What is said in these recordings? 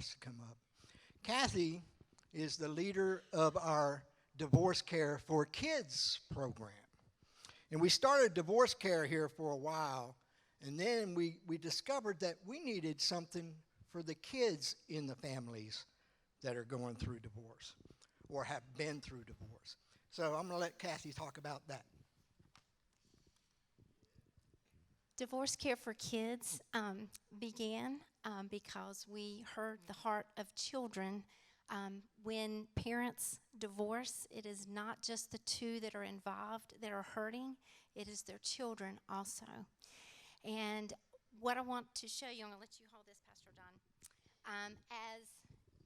Morris to come up. Kathy is the leader of our Divorce Care for Kids program. And we started divorce care here for a while, and then we discovered that we needed something for the kids in the families that are going through divorce or have been through divorce. So I'm going to let Kathy talk about that. Divorce Care for Kids began because we heard the heart of children. When parents divorce, it is not just the two that are involved that are hurting, it is their children also. And what I want to show you, I'm going to let you hold this, Pastor Don.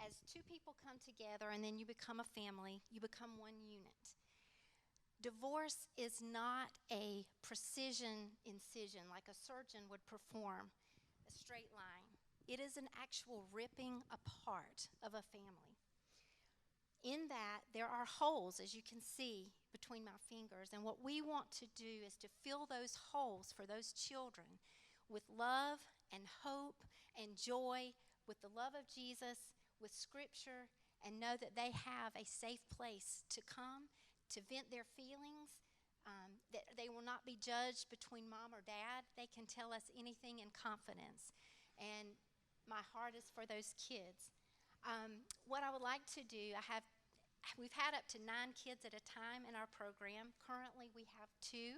As two people come together and then you become a family, you become one unit. Divorce is not a precision incision like a surgeon would perform, a straight line. It is an actual ripping apart of a family. In that, there are holes, as you can see, between my fingers. And what we want to do is to fill those holes for those children with love and hope and joy, with the love of Jesus, with Scripture, and know that they have a safe place to come, to vent their feelings, that they will not be judged between mom or dad. They can tell us anything in confidence. And my heart is for those kids. What I would like to do, we've had up to 9 kids at a time in our program. Currently, we have 2,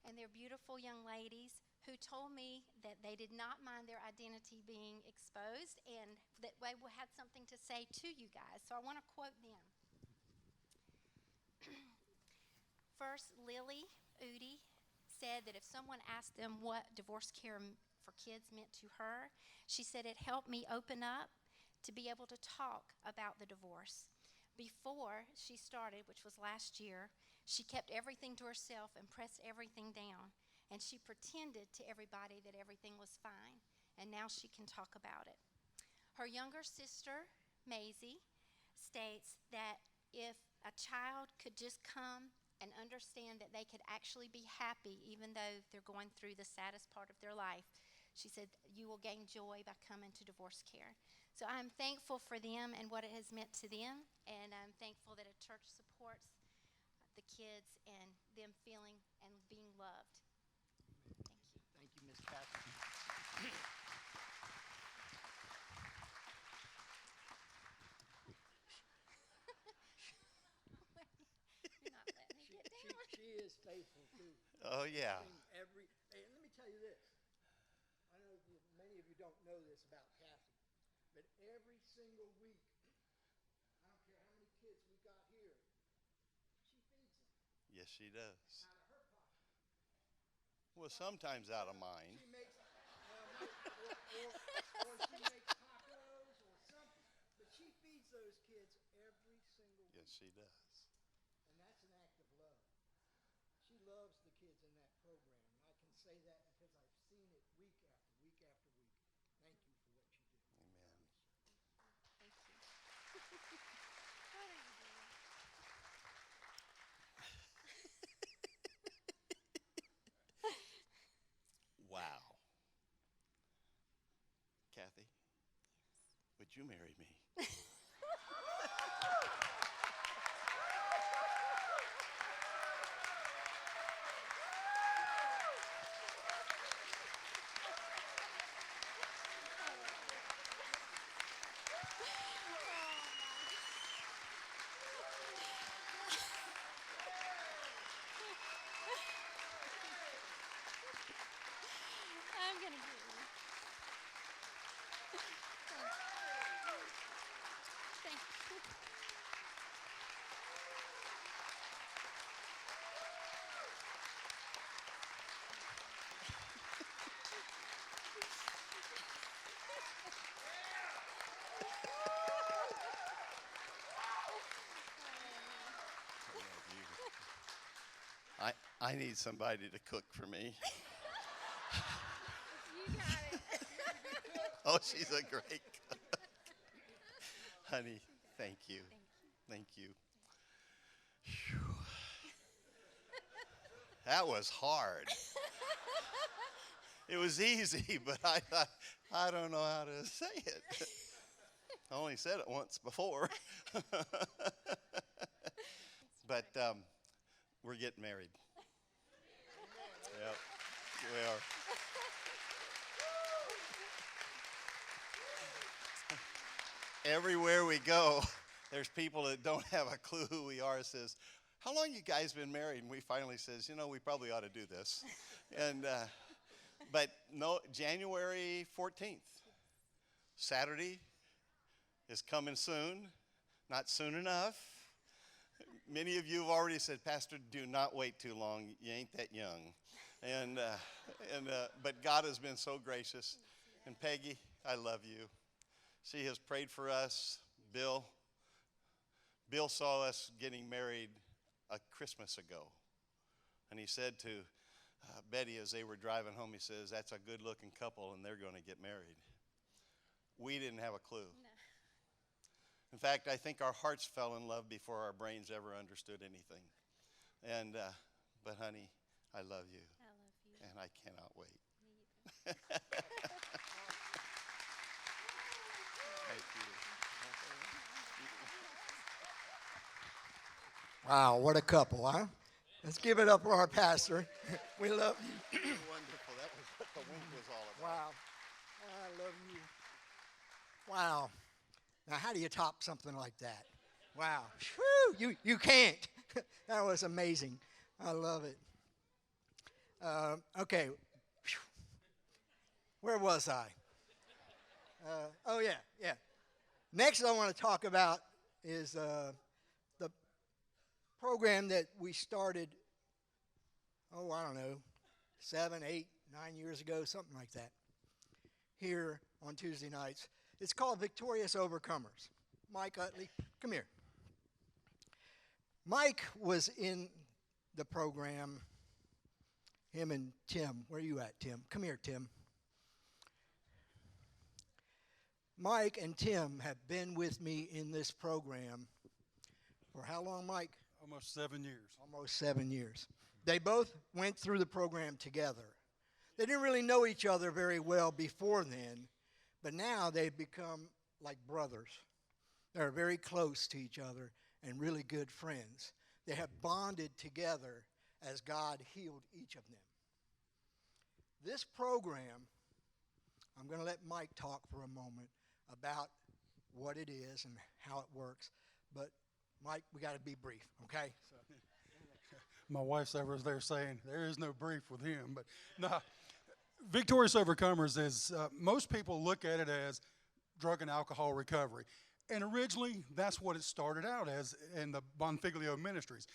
and they're beautiful young ladies who told me that they did not mind their identity being exposed and that they had something to say to you guys. So I want to quote them. First, Lily Udi said that if someone asked them what divorce care for kids meant to her, she said it helped me open up to be able to talk about the divorce. Before she started, which was last year, she kept everything to herself and pressed everything down. And she pretended to everybody that everything was fine. And now she can talk about it. Her younger sister, Maisie, states that if a child could just come and understand that they could actually be happy even though they're going through the saddest part of their life, she said, you will gain joy by coming to divorce care. So I'm thankful for them and what it has meant to them, and I'm thankful that a church supports the kids and them feeling and being loved. Thank you. Thank you, Ms. Kathy. You're not letting me get down. She is faithful, too. Oh, yeah. Hey, let me tell you this. I know many of you don't know this about Kathy, but every single week, I don't care how many kids we got here, she feeds them. Yes, she does. Out of her pocket. Well, sometimes out of mine. She makes, or she makes tacos or something, but she feeds those kids every single week. Yes, she does. And that's an act of love. She loves the kids in that program, and I can say that because I've seen it week after week after week. Thank you for what you do. Amen. Thank you. What are you doing? Wow. Kathy, would you marry me? I'm going to get you. Thank you. I need somebody to cook for me. You got it. Oh, she's a great cook. Honey, thank you. Thank you. Phew. That was hard. It was easy, but I thought, I don't know how to say it. I only said it once before. But we're getting married. Yep, we are. Everywhere we go, there's people that don't have a clue who we are. Says, "How long you guys been married?" And we finally says, "We probably ought to do this." And but no, January 14th, Saturday is coming soon. Not soon enough. Many of you have already said, "Pastor, do not wait too long. You ain't that young." But God has been so gracious. And Peggy, I love you. She has prayed for us. Bill saw us getting married a Christmas ago. And he said to Betty as they were driving home, he says, "That's a good-looking couple, and they're going to get married." We didn't have a clue. No. In fact, I think our hearts fell in love before our brains ever understood anything. And but honey, I love you. I love you. And I cannot wait. Me either. Thank you. Wow, what a couple, huh? Let's give it up for our pastor. We love you. Wonderful. That was what the wind was all about. Wow. I love you. Wow. Now, how do you top something like that? Wow. Whew, you can't. That was amazing. I love it. Okay. Where was I? Oh, yeah. Next I want to talk about is the program that we started, I don't know, 7, 8, 9 years ago, something like that, here on Tuesday nights. It's called Victorious Overcomers. Mike Utley, come here. Mike was in the program, him and Tim. Where are you at, Tim? Come here, Tim. Mike and Tim have been with me in this program for how long, Mike? Almost 7 years. Almost 7 years. They both went through the program together. They didn't really know each other very well before then, but now they've become like brothers. They're very close to each other and really good friends. They have bonded together as God healed each of them. This program, I'm going to let Mike talk for a moment about what it is and how it works, but Mike, we got to be brief, okay? So. My wife's over there saying there is no brief with him, but no. Victorious Overcomers is, most people look at it as drug and alcohol recovery. And originally, that's what it started out as in the Bonfiglio Ministries.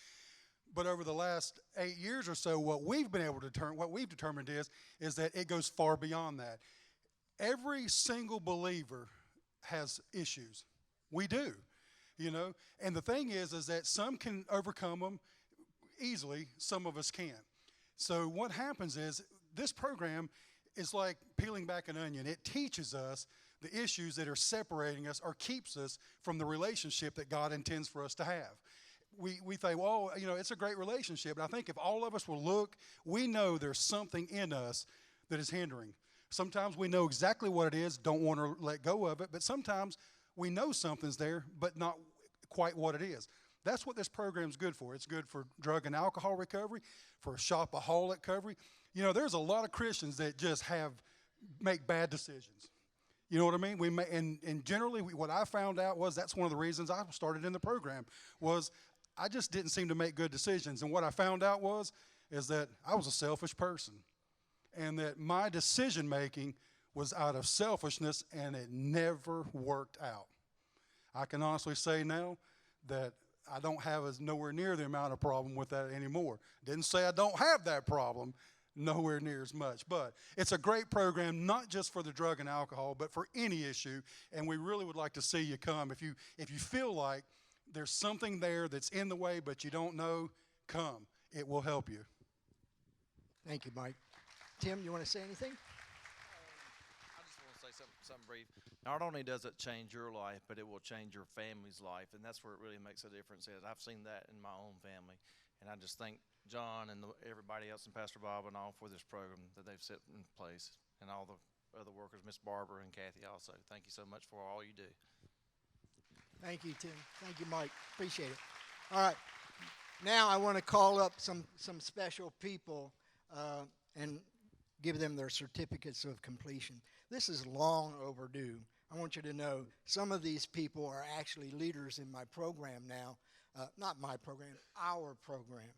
But over the last 8 years or so, what we've determined is that it goes far beyond that. Every single believer has issues. We do, And the thing is that some can overcome them easily, some of us can't. So what happens is this program is like peeling back an onion. It teaches us the issues that are separating us or keeps us from the relationship that God intends for us to have. We think, well, it's a great relationship. And I think if all of us will look, we know there's something in us that is hindering. Sometimes we know exactly what it is, don't want to let go of it, but sometimes we know something's there, but not quite what it is. That's what this program's good for. It's good for drug and alcohol recovery, for shopaholic recovery. There's a lot of Christians that just make bad decisions. You know what I mean? And generally what I found out was that's one of the reasons I started in the program was I just didn't seem to make good decisions. And what I found out is that I was a selfish person and that my decision making was out of selfishness and it never worked out. I can honestly say now that I don't have nowhere near the amount of problem with that anymore. Didn't say I don't have that problem, nowhere near as much. But it's a great program, not just for the drug and alcohol, but for any issue. And we really would like to see you come. If you feel like there's something there that's in the way, but you don't know, come. It will help you. Thank you, Mike. Tim, you want to say anything? I just want to say something brief. Not only does it change your life, but it will change your family's life, and that's where it really makes a difference. I've seen that in my own family, and I just thank John and everybody else and Pastor Bob and all for this program that they've set in place, and all the other workers, Miss Barbara and Kathy also. Thank you so much for all you do. Thank you, Tim. Thank you, Mike. Appreciate it. All right. Now I want to call up some special people and give them their certificates of completion. This is long overdue. I want you to know some of these people are actually leaders in my program now. Not my program, our program.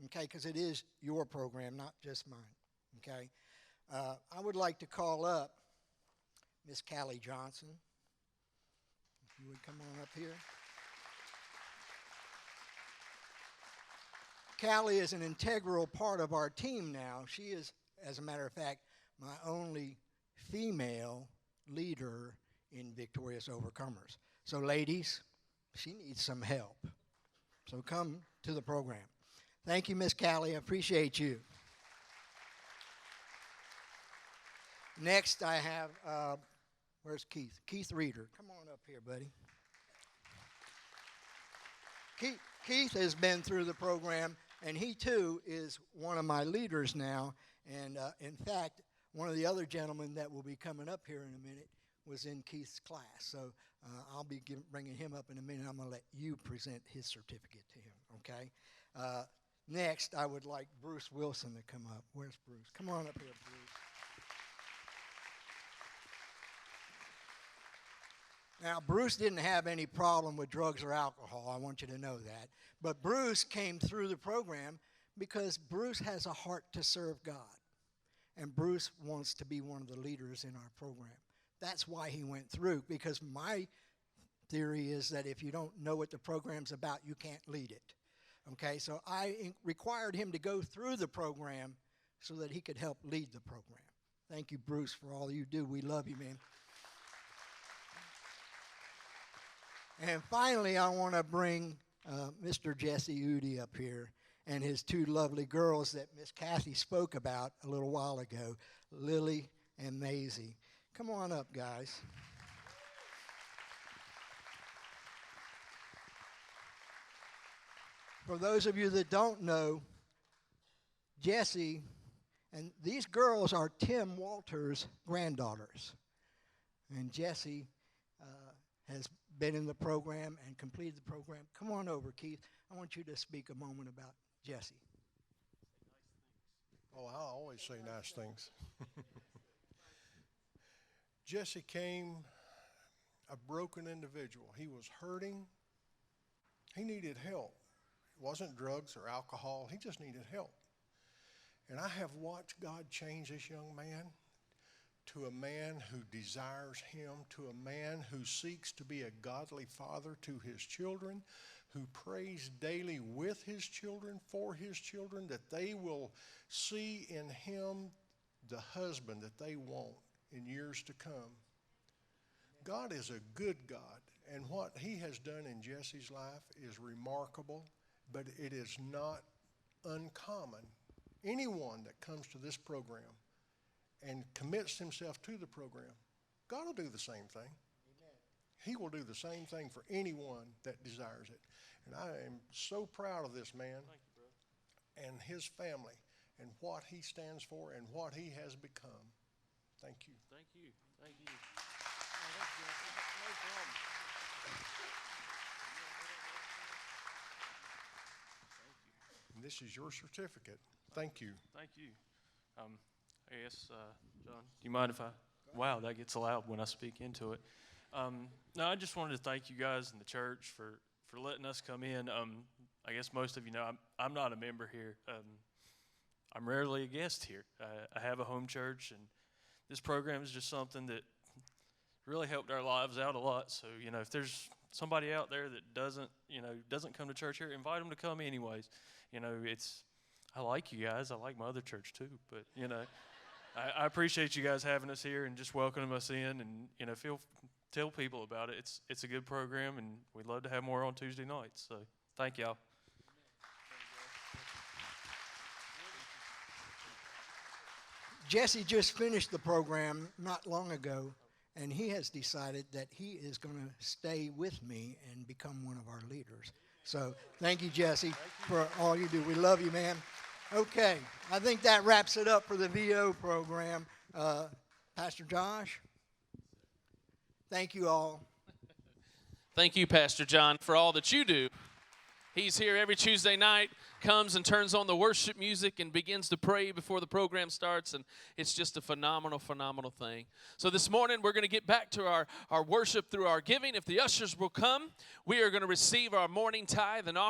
Okay, because it is your program, not just mine. Okay. I would like to call up Miss Callie Johnson. If you would come on up here. Callie is an integral part of our team now. She is, as a matter of fact, my only female leader in Victorious Overcomers. So ladies, she needs some help. So come to the program. Thank you, Miss Callie. I appreciate you. Next, I have, where's Keith? Keith Reeder. Come on up here, buddy. Keith has been through the program, and he too is one of my leaders now. And in fact, one of the other gentlemen that will be coming up here in a minute was in Keith's class. So I'll be bringing him up in a minute. I'm going to let you present his certificate to him, okay? Next, I would like Bruce Wilson to come up. Where's Bruce? Come on up here, Bruce. Now, Bruce didn't have any problem with drugs or alcohol. I want you to know that. But Bruce came through the program because Bruce has a heart to serve God. And Bruce wants to be one of the leaders in our program. That's why he went through, because my theory is that if you don't know what the program's about, you can't lead it. Okay, so I required him to go through the program so that he could help lead the program. Thank you, Bruce, for all you do. We love you, man. And finally, I want to bring Mr. Jesse Udi up here and his two lovely girls that Miss Kathy spoke about a little while ago, Lily and Maisie. Come on up, guys. For those of you that don't know, Jesse, and these girls are Tim Walter's granddaughters. And Jesse has been in the program and completed the program. Come on over, Keith. I want you to speak a moment about Jesse. Oh, I always say nice things. Jesse came a broken individual. He was hurting. He needed help. It wasn't drugs or alcohol. He just needed help. And I have watched God change this young man to a man who desires him, to a man who seeks to be a godly father to his children, who prays daily with his children, for his children, that they will see in him the husband that they want in years to come. God is a good God, and what he has done in Jesse's life is remarkable, but it is not uncommon. Anyone that comes to this program and commits himself to the program, God will do the same thing. Amen. He will do the same thing for anyone that desires it. And I am so proud of this man. Thank you, brother. And his family and what he stands for and what he has become. Thank you. Thank you. Thank you. No problem. And this is your certificate. Thank you. Thank you. I guess, John, do you mind if I? Wow, that gets loud when I speak into it. No, I just wanted to thank you guys in the church for letting us come in. I guess most of you know I'm not a member here. I'm rarely a guest here. I have a home church, and this program is just something that really helped our lives out a lot. So, if there's somebody out there that doesn't come to church here, invite them to come anyways. I like you guys. I like my other church too, but I appreciate you guys having us here and just welcoming us in, and tell people about it. It's a good program, and we'd love to have more on Tuesday nights. So thank y'all. Jesse just finished the program not long ago, and he has decided that he is going to stay with me and become one of our leaders. So thank you, Jesse, for all you do. We love you, man. Okay, I think that wraps it up for the VO program. Pastor Josh, thank you all. Thank you, Pastor John, for all that you do. He's here every Tuesday night, comes and turns on the worship music and begins to pray before the program starts, and it's just a phenomenal, phenomenal thing. So this morning, we're going to get back to our worship through our giving. If the ushers will come, we are going to receive our morning tithe and offering.